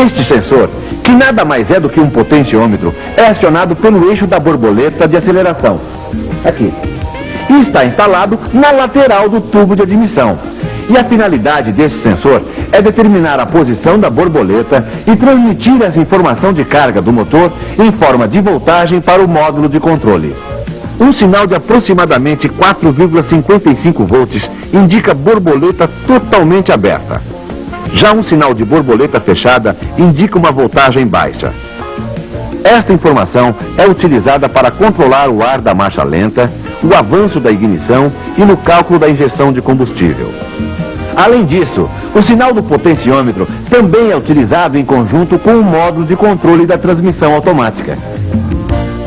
Este sensor, que nada mais é do que um potenciômetro, é acionado pelo eixo da borboleta de aceleração, aqui, e está instalado na lateral do tubo de admissão. E a finalidade desse sensor é determinar a posição da borboleta e transmitir essa informação de carga do motor em forma de voltagem para o módulo de controle. Um sinal de aproximadamente 4,55 volts indica borboleta totalmente aberta. Já um sinal de borboleta fechada indica uma voltagem baixa. Esta informação é utilizada para controlar o ar da marcha lenta, o avanço da ignição e no cálculo da injeção de combustível. Além disso, o sinal do potenciômetro também é utilizado em conjunto com o módulo de controle da transmissão automática.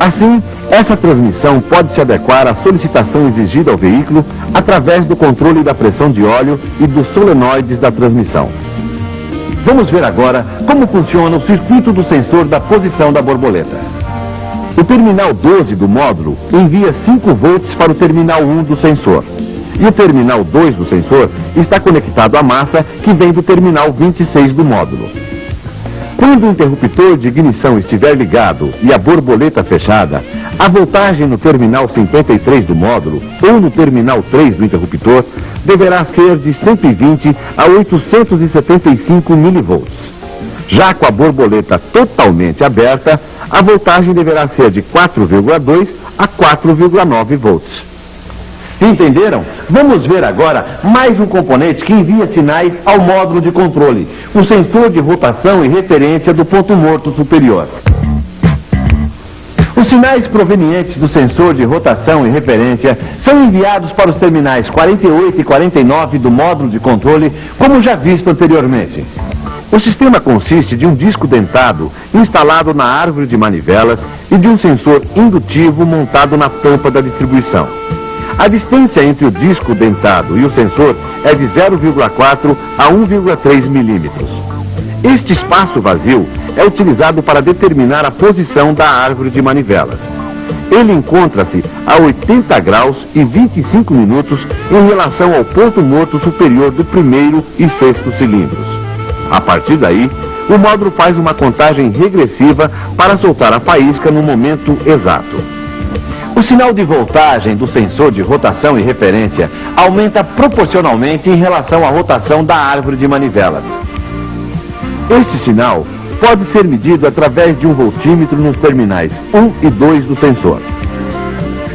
Assim, essa transmissão pode se adequar à solicitação exigida ao veículo através do controle da pressão de óleo e dos solenoides da transmissão. Vamos ver agora como funciona o circuito do sensor da posição da borboleta. O terminal 12 do módulo envia 5 volts para o terminal 1 do sensor. E o terminal 2 do sensor está conectado à massa que vem do terminal 26 do módulo. Quando o interruptor de ignição estiver ligado e a borboleta fechada, a voltagem no terminal 53 do módulo ou no terminal 3 do interruptor deverá ser de 120 a 875 milivolts. Já com a borboleta totalmente aberta, a voltagem deverá ser de 4,2 a 4,9 volts. Entenderam? Vamos ver agora mais um componente que envia sinais ao módulo de controle, o sensor de rotação e referência do ponto morto superior. Os sinais provenientes do sensor de rotação e referência são enviados para os terminais 48 e 49 do módulo de controle, como já visto anteriormente. O sistema consiste de um disco dentado instalado na árvore de manivelas e de um sensor indutivo montado na tampa da distribuição. A distância entre o disco dentado e o sensor é de 0,4 a 1,3 milímetros. Este espaço vazio é utilizado para determinar a posição da árvore de manivelas. Ele encontra-se a 80 graus e 25 minutos em relação ao ponto morto superior do primeiro e sexto cilindros. A partir daí, o módulo faz uma contagem regressiva para soltar a faísca no momento exato. O sinal de voltagem do sensor de rotação e referência aumenta proporcionalmente em relação à rotação da árvore de manivelas. Este sinal pode ser medido através de um voltímetro nos terminais 1 e 2 do sensor.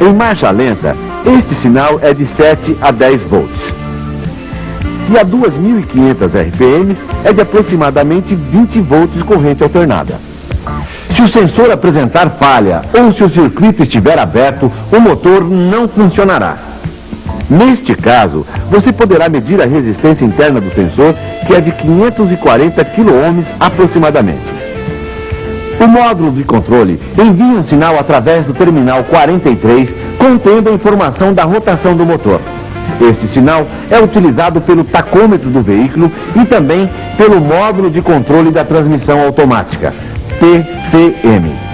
Em marcha lenta, este sinal é de 7 a 10 volts. E a 2.500 RPM é de aproximadamente 20 volts corrente alternada. Se o sensor apresentar falha ou se o circuito estiver aberto, o motor não funcionará. Neste caso, você poderá medir a resistência interna do sensor, que é de 540 kΩ aproximadamente. O módulo de controle envia um sinal através do terminal 43, contendo a informação da rotação do motor. Este sinal é utilizado pelo tacômetro do veículo e também pelo módulo de controle da transmissão automática, TCM.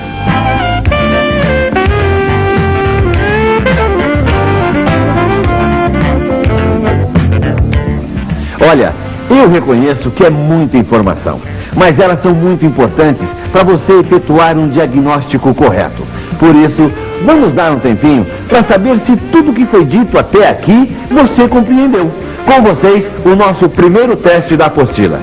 Olha, eu reconheço que é muita informação, mas elas são muito importantes para você efetuar um diagnóstico correto. Por isso, vamos dar um tempinho para saber se tudo que foi dito até aqui você compreendeu. Com vocês, o nosso primeiro teste da apostila.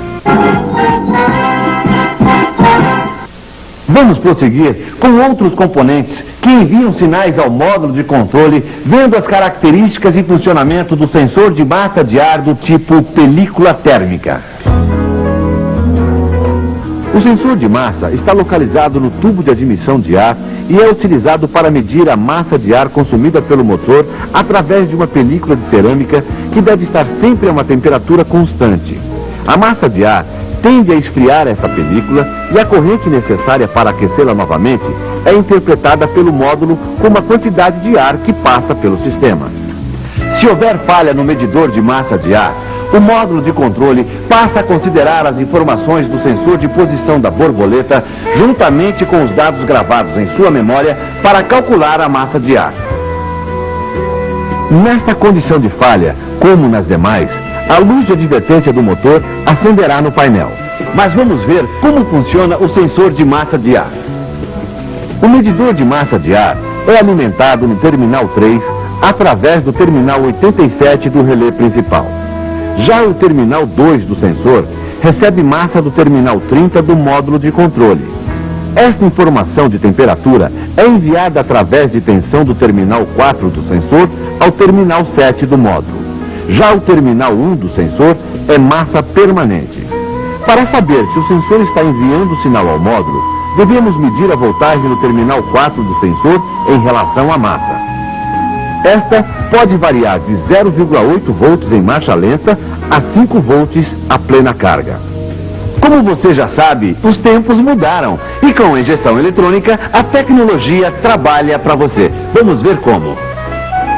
Vamos prosseguir com outros componentes que enviam sinais ao módulo de controle, vendo as características e funcionamento do sensor de massa de ar do tipo película térmica. O sensor de massa está localizado no tubo de admissão de ar e é utilizado para medir a massa de ar consumida pelo motor através de uma película de cerâmica que deve estar sempre a uma temperatura constante. A massa de ar tende a esfriar essa película e a corrente necessária para aquecê-la novamente é interpretada pelo módulo como a quantidade de ar que passa pelo sistema. Se houver falha no medidor de massa de ar, o módulo de controle passa a considerar as informações do sensor de posição da borboleta juntamente com os dados gravados em sua memória para calcular a massa de ar. Nesta condição de falha, como nas demais, a luz de advertência do motor acenderá no painel. Mas vamos ver como funciona o sensor de massa de ar. O medidor de massa de ar é alimentado no terminal 3 através do terminal 87 do relé principal. Já o terminal 2 do sensor recebe massa do terminal 30 do módulo de controle. Esta informação de temperatura é enviada através de tensão do terminal 4 do sensor ao terminal 7 do módulo. Já o terminal 1 do sensor é massa permanente. Para saber se o sensor está enviando o sinal ao módulo, devemos medir a voltagem no terminal 4 do sensor em relação à massa. Esta pode variar de 0,8 volts em marcha lenta a 5 volts a plena carga. Como você já sabe, os tempos mudaram e com a injeção eletrônica a tecnologia trabalha para você. Vamos ver como.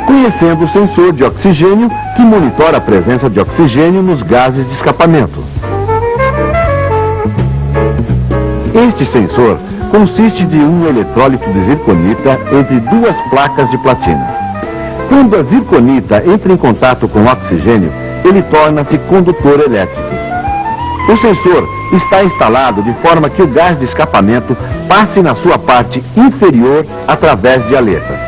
Conhecendo o sensor de oxigênio que monitora a presença de oxigênio nos gases de escapamento. Este sensor consiste de um eletrólito de zirconita entre duas placas de platina. Quando a zirconita entra em contato com o oxigênio, ele torna-se condutor elétrico. O sensor está instalado de forma que o gás de escapamento passe na sua parte inferior através de aletas.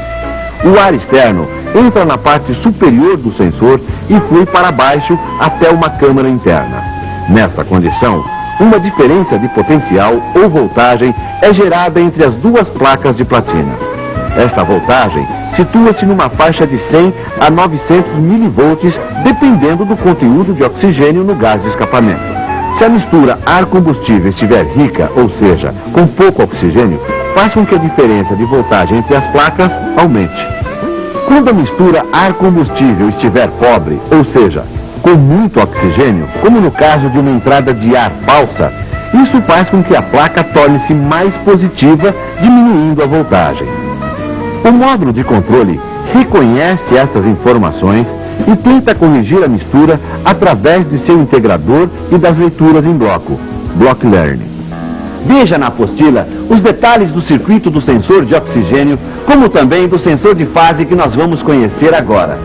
O ar externo entra na parte superior do sensor e flui para baixo até uma câmara interna. Nesta condição, uma diferença de potencial ou voltagem é gerada entre as duas placas de platina. Esta voltagem situa-se numa faixa de 100 a 900 milivolts, dependendo do conteúdo de oxigênio no gás de escapamento. Se a mistura ar-combustível estiver rica, ou seja, com pouco oxigênio, faz com que a diferença de voltagem entre as placas aumente. Quando a mistura ar-combustível estiver pobre, ou seja, com muito oxigênio, como no caso de uma entrada de ar falsa, isso faz com que a placa torne-se mais positiva, diminuindo a voltagem. O módulo de controle reconhece essas informações e tenta corrigir a mistura através de seu integrador e das leituras em bloco, Block Learning. Veja na apostila os detalhes do circuito do sensor de oxigênio, como também do sensor de fase que nós vamos conhecer agora.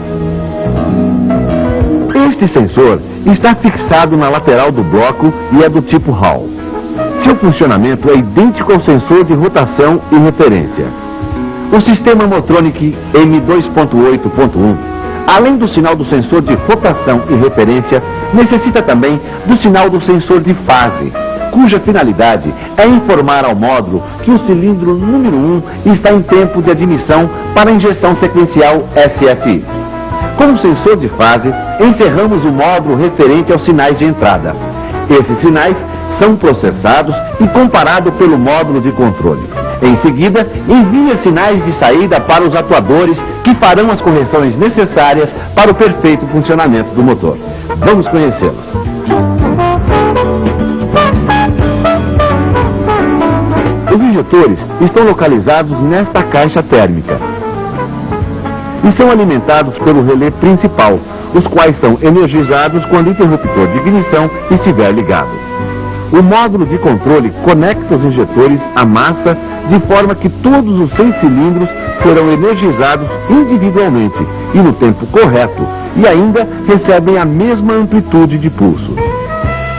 Este sensor está fixado na lateral do bloco e é do tipo Hall. Seu funcionamento é idêntico ao sensor de rotação e referência. O sistema Motronic M2.8.1, além do sinal do sensor de rotação e referência, necessita também do sinal do sensor de fase, cuja finalidade é informar ao módulo que o cilindro número 1 está em tempo de admissão para injeção sequencial SFI. Com o sensor de fase, encerramos o módulo referente aos sinais de entrada. Esses sinais são processados e comparados pelo módulo de controle. Em seguida, envia sinais de saída para os atuadores que farão as correções necessárias para o perfeito funcionamento do motor. Vamos conhecê-los. Os injetores estão localizados nesta caixa térmica e são alimentados pelo relé principal, os quais são energizados quando o interruptor de ignição estiver ligado. O módulo de controle conecta os injetores à massa de forma que todos os 6 cilindros serão energizados individualmente e no tempo correto e ainda recebem a mesma amplitude de pulso.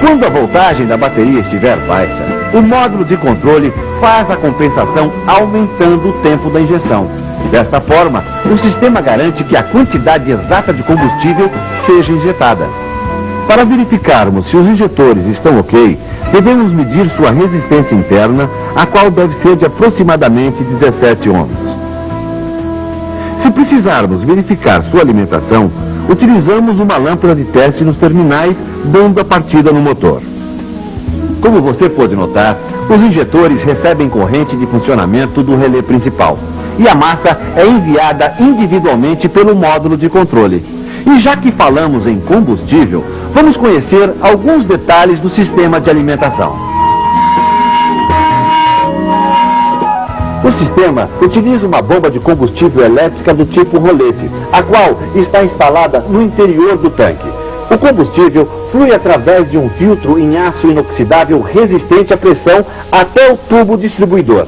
Quando a voltagem da bateria estiver baixa, o módulo de controle faz a compensação aumentando o tempo da injeção. Desta forma, o sistema garante que a quantidade exata de combustível seja injetada. Para verificarmos se os injetores estão ok, devemos medir sua resistência interna, a qual deve ser de aproximadamente 17 ohms. Se precisarmos verificar sua alimentação, utilizamos uma lâmpada de teste nos terminais, dando a partida no motor. Como você pode notar, os injetores recebem corrente de funcionamento do relé principal e a massa é enviada individualmente pelo módulo de controle. E já que falamos em combustível, vamos conhecer alguns detalhes do sistema de alimentação. O sistema utiliza uma bomba de combustível elétrica do tipo rolete, a qual está instalada no interior do tanque. O combustível flui através de um filtro em aço inoxidável resistente à pressão até o tubo distribuidor.